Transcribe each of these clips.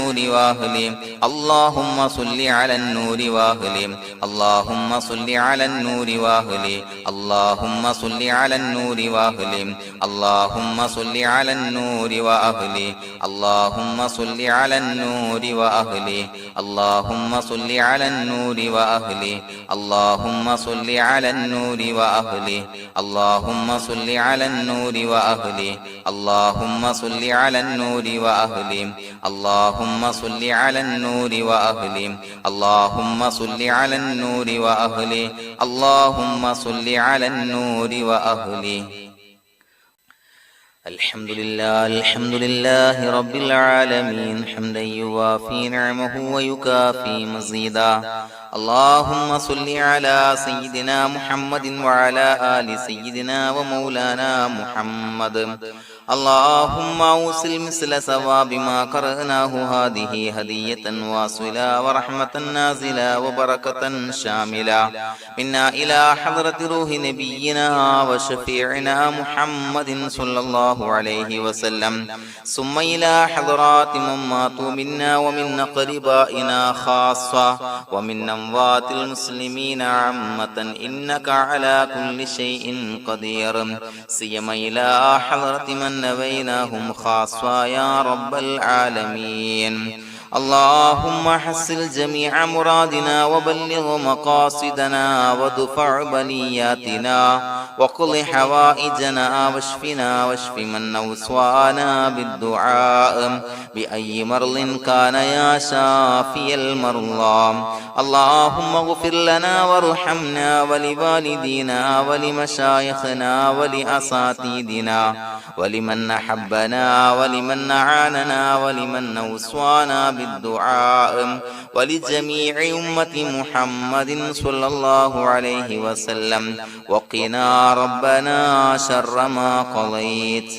النور وأهله اللهم صل على النور وأهله اللهم صل على النور وأهله اللهم صل على النور وأهله اللهم صل على النور وأهله اللهم صل على النور وأهله اللهم صل على النور وأهله اللهم صل على النور وأهله اللهم صل على النور وأهله اللهم صل على النور وأهله اللهم صل على النور وأهله اللهم صل على النور وأهله اللهم صل على النور وأهله الحمد لله رب العالمين حمدا يوافي نعمه ويكافي مزيدا اللهم صل على سيدنا محمد وعلى آل سيدنا ومولانا محمد اللهم أوصل مثل ثواب ما قرأناه هذه هدية واصلة ورحمة نازلة وبركة شاملة منا إلى حضرة روح نبينا وشفيعنا محمد صلى الله عليه وسلم ثم إلى حضرات من ماتوا منا ومن أقربائنا خاصة ومن أموات المسلمين عامة إنك على كل شيء قدير سيما إلى حضرة من نبيناهم خاصة يا رب العالمين اللهم حصل جميع مرادنا وبلغ مقاصدنا ودفع بلياتنا وقض حوائجنا واشفنا واشف من أوصانا بالدعاء بأي مرض كان يا شافي المرضى اللهم اغفر لنا وارحمنا ولوالدينا ولمشايخنا ولأساتذتنا ولمن أحبنا ولمن أعاننا ولمن أوصانا بالدعاء ولجميع أمة محمد صلى الله عليه وسلم وقنا ربنا شر ما قضيت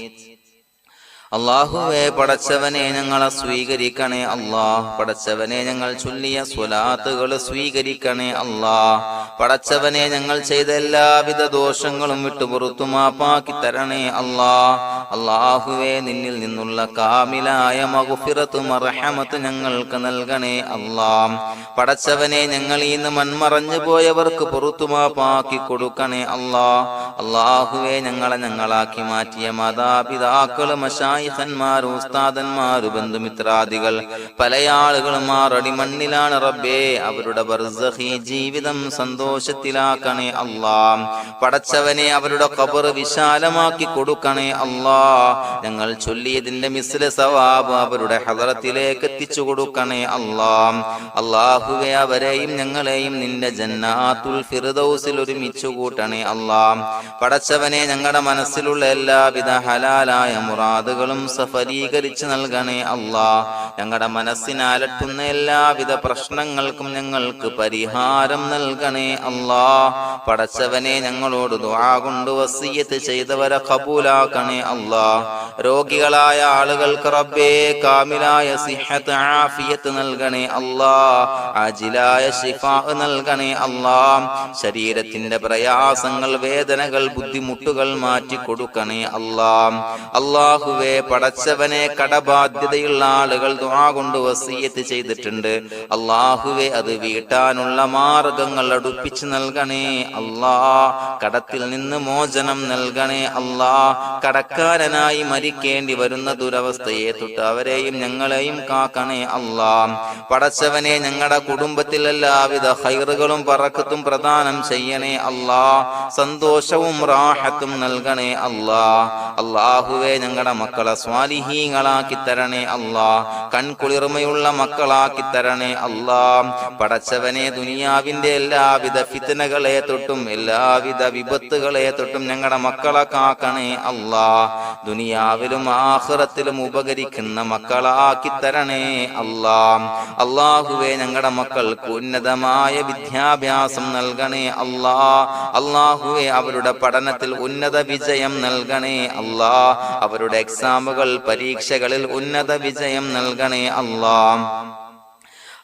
അല്ലാഹുവേ പടച്ചവനെ ഞങ്ങളെ സ്വീകരിക്കണേ അല്ലാഹ് പടച്ചവനെ ഞങ്ങൾ ചൊല്ലിയ സ്വലാത്തുകൾ സ്വീകരിക്കണേ അല്ലാഹ് പടച്ചവനെ ഞങ്ങൾ ചെയ്ത എല്ലാവിധ ദോഷങ്ങളും വിട്ടുപുറത്തു മാപ്പാക്കി തരണേ അല്ലാഹ് അല്ലാഹുവേ നിന്നിൽ നിന്നുള്ള കാമിലായ മഗ്ഫിറത്തും റഹ്മത്തും ഞങ്ങൾക്ക് നൽകണേ അല്ലാഹ് പടച്ചവനെ ഞങ്ങൾ ഇന്ന് മൺമറഞ്ഞു പോയവർക്ക് പുറത്തു മാപ്പാക്കി കൊടുക്കണേ അല്ലാഹ് അല്ലാഹുവേ ഞങ്ങളാക്കി മാറ്റിയ മാതാപിതാക്കളും ഖന്മാർ ഉസ്താദന്മാർ ബന്ധുമിത്രാദികൾ പല ആളുകളും ആറടി മണ്ണിലാണ് റബ്ബേ അവരുടെ ബർസഖി ജീവിതം സന്തോഷത്തിലാക്കണേ അല്ലാഹ് പടച്ചവനെ അവരുടെ ഖബർ വിശാലമാക്കി കൊടുക്കണേ അല്ലാഹ് ഞങ്ങൾ ചൊല്ലിയതിന്റെ മിസ്ല സവാബ് അവരുടെ ഹദറത്തിലേക്ക് എത്തിച്ചു കൊടുക്കണേ അല്ലാഹ് അല്ലാഹുവേ അവരെയും ഞങ്ങളെയും നിന്റെ ജന്നാത്തുൽ ഫിർദൗസിൽ ഒരുമിച്ചു കൂട്ടണേ അല്ലാഹ് പടച്ചവനെ ഞങ്ങളുടെ മനസ്സിലുള്ള എല്ലാവിധ ഹലാലായ മുറാദുകളും സഫലീകരിച്ച് നൽകണേ അല്ലാഹ് ഞങ്ങളുടെ മനസ്സിനെ അലട്ടുന്ന എല്ലാവിധ പ്രശ്നങ്ങൾക്കും ഞങ്ങൾക്ക് പരിഹാരം നൽകണേ അല്ലാഹ് പടച്ചവനെ ഞങ്ങളോട് ദുആ കൊണ്ട് വസിയ്യത്ത് ചെയ്തവരെ ഖബൂലാക്കണേ അല്ലാഹ് രോഗികളായ ആളുകൾക്ക് റബ്ബേ കാമിലായ സിഹത്ത് ആഫിയത്ത് നൽകണേ അല്ലാഹ് ആജിലായ ശിഫാ നൽകണേ അല്ലാഹ് ശരീരത്തിന്റെ പ്രയാസങ്ങൾ വേദനകൾ ബുദ്ധിമുട്ടുകൾ മാറ്റി കൊടുക്കണേ അല്ലാഹ് അല്ലാഹുവേ പടച്ചവനെ കടബാധ്യതയുള്ള ആളുകൾ ദുആ കൊണ്ട് വസിയ്യത്ത് ചെയ്തിട്ടുണ്ട് അല്ലാഹുവേ അത് വീട്ടാനുള്ള മാർഗങ്ങൾ അടുപ്പിച്ച് നൽകണേ അല്ലാഹ് കടത്തിൽ നിന്ന് മോചനം നൽകണേ അല്ലാഹ് കടക്കാരനായി മരിക്കേണ്ടി വരുന്ന ദുരവസ്ഥയെ തൊട്ട് അവരെയും ഞങ്ങളെയും കാക്കണേ അല്ലാഹ് പടച്ചവനെ ഞങ്ങളുടെ കുടുംബത്തിൽ എല്ലാവിധ ഖൈറുകളും ബറക്കത്തും പ്രദാനം ചെയ്യണേ അല്ലാഹ് സന്തോഷവും റാഹത്തും നൽകണേ അല്ലാഹ് അല്ലാഹുവേ ഞങ്ങളുടെ മക്കളെ സ്വാലിഹീങ്ങളാക്കി തരണേ അല്ലാഹ് കൺകുളിർമയുള്ള മക്കളാക്കി തരണേ അല്ലാഹ് പടച്ചവനെ ദുനിയാവിന്റെ എല്ലാവിധ ഫിത്നകളെ തൊട്ടും എല്ലാവിധ വിപത്തുകളെ തൊട്ടും ഞങ്ങളുടെ മക്കളെ കാക്കണേ അല്ലാഹ് ദുനിയാവിലും ആഖിറത്തിലും ഉപകരിക്കുന്ന മക്കളാക്കി തരണേ അല്ലാഹ് അല്ലാഹുവേ ഞങ്ങളുടെ മക്കൾക്ക് ഉന്നതമായ വിദ്യാഭ്യാസം നൽകണേ അല്ലാഹ് അല്ലാഹുവേ അവരുടെ പഠനത്തിൽ ഉന്നത വിജയം നൽകണേ അല്ലാഹ് അവരുടെ എക്സാമുകൾ പരീക്ഷകളിൽ ഉന്നത വിജയം നൽകണേ അല്ലാഹ്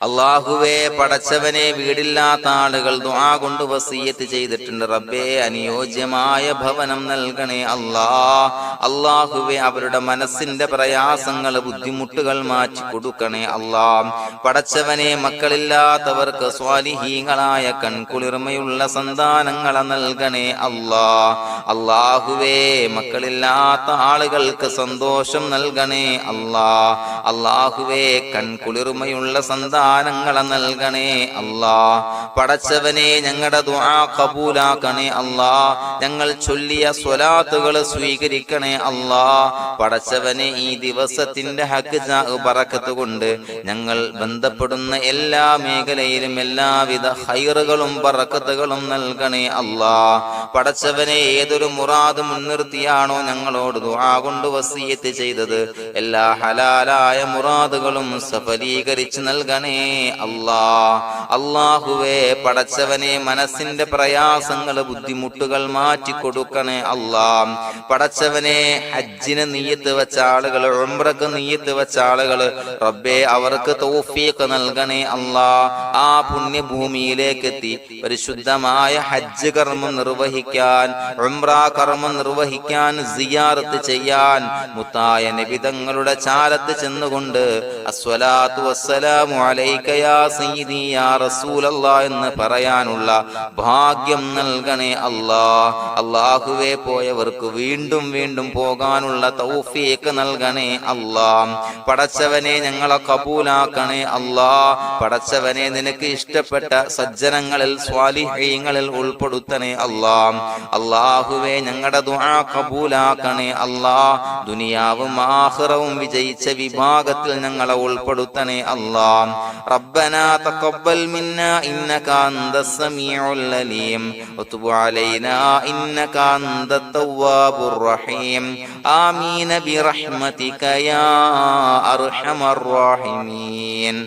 അല്ലാഹുവേ, പടച്ചവനെ, വീടില്ലാത്ത ആളുകൾ ദുആ കൊണ്ട് വസിയ്യത്ത് ചെയ്തിട്ടുണ്ട്. റബ്ബേ, അനുയോജ്യമായ ഭവനം നൽകണേ അല്ലാ. അല്ലാഹുവേ, അവരുടെ മനസ്സിന്റെ പ്രയാസങ്ങൾ, ബുദ്ധിമുട്ടുകൾ മാറ്റി കൊടുക്കണേ അല്ലാ. പടച്ചവനെ, മക്കളില്ലാത്തവർക്ക് സ്വാലിഹീങ്ങളായ കൺകുളിർമയുള്ള സന്താനങ്ങളെ നൽകണേ അല്ലാ. അല്ലാഹുവേ, മക്കളില്ലാത്ത ആളുകൾക്ക് സന്തോഷം നൽകണേ അല്ലാ. അല്ലാഹുവേ, കൺകുളിർമയുള്ള സന്താനങ്ങളെ നൽകണേ അല്ലാ. പടച്ചവനെ, ഞങ്ങളുടെ ദുആ ഖബൂലാക്കണേ അല്ലാ. ഞങ്ങൾ ചൊല്ലിയ സ്വലാത്തുകൾ സ്വീകരിക്കണേ അല്ലാ. പടച്ചവനെ, ഈ ദിവസത്തിന്റെ ഹക്ക് ബറക്കത്ത് കൊണ്ട് ഞങ്ങൾ ബന്ധപ്പെടുന്ന എല്ലാ മേഖലയിലും എല്ലാവിധ ഖൈറുകളും ബറക്കത്തുകളും നൽകണേ അല്ലാ. പടച്ചവനെ, ഏതൊരു മുറാദ് മുൻനിർത്തിയാണോ ഞങ്ങളോട് ദുആ കൊണ്ട് വസിയ്യത്ത് ചെയ്തത്, എല്ലാ ഹലാലായ മുറാദുകളും സഫലീകരിച്ച് നൽകണേ അല്ലാ. അല്ലാഹുവേ, പടച്ചവനെ, മനസ്സിന്റെ പ്രയാസങ്ങൾ, ബുദ്ധിമുട്ടുകൾ മാറ്റി കൊടുക്കണേ അല്ലാ. പടച്ചവനെ, ഹജ്ജിന് നിയ്യത്ത് വെച്ച ആളുകൾ, ഉംറക്ക് നിയ്യത്ത് വെച്ച ആളുകൾ, റബ്ബേ, അവർക്ക് തൗഫീഖ് നൽകണേ അല്ലാ. ആ പുണ്യഭൂമിയിലേക്ക് എത്തി പരിശുദ്ധമായ ഹജ്ജ് കർമ്മം നിർവഹിക്കാൻ, ഉംറ കർമ്മം നിർവഹിക്കാൻ, സിയാറത്ത് ചെയ്യാൻ, മുത്തായ നബി തങ്ങളുടെ ചാരത്ത് ചെന്നുകൊണ്ട് അസ്സലാത്തു വസ്സലാമു അലൈക യാ സയ്യിദി യാ റസൂലല്ലാഹ് എന്ന് പറയാനുള്ള ഭാഗ്യം നൽകണേ അല്ലാ. അല്ലാഹുവേ, പോയവർക്ക് വീണ്ടും വീണ്ടും പോകാനുള്ള തൗഫീഖ് നൽകണേ അല്ലാ. പടച്ചവനെ, ഞങ്ങളെ കബൂലാക്കണേ അല്ലാ. പടച്ചവനെ, നിനക്ക് ഇഷ്ടപ്പെട്ട സജ്ജനങ്ങളിൽ, സ്വാലിഹീങ്ങളിൽ ഉൾപ്പെടുത്തണേ അല്ലാ. അല്ലാഹുവേ, ഞങ്ങളുടെ ദുആ കബൂലാക്കണേ അല്ലാ. ദുനിയാവും ആഖിറവും വിജയിച്ച വിഭാഗത്തിൽ ഞങ്ങളെ ഉൾപ്പെടുത്തണേ അല്ലാ. റബ്ബനാ തഖബ്ബൽ മിന്നാ ഇന്നക അൻതസ് സമീഉൽ അലീം വതുബ് അലൈനാ ഇന്നക അൻതത് തവ്വാബുർ റഹീം. ആമീൻ ബിറഹ്മതിക യാ അർഹമർ റഹീമീൻ.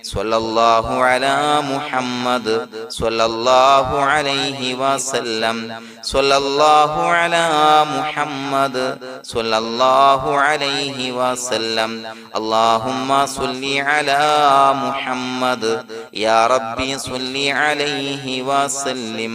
സ്വല്ലല്ലാഹു അലാ മുഹമ്മദ് സ്വല്ലല്ലാഹു അലൈഹി വസല്ലം. സ്വല്ലല്ലാഹു അലാ മുഹമ്മദ് സ്വല്ലല്ലാഹു അലൈഹി വസല്ലം. അല്ലാഹുമ്മ സ്വല്ലി അലാ മുഹമ്മദ് യാ റബ്ബി സ്വല്ലി അലൈഹി വസല്ലം.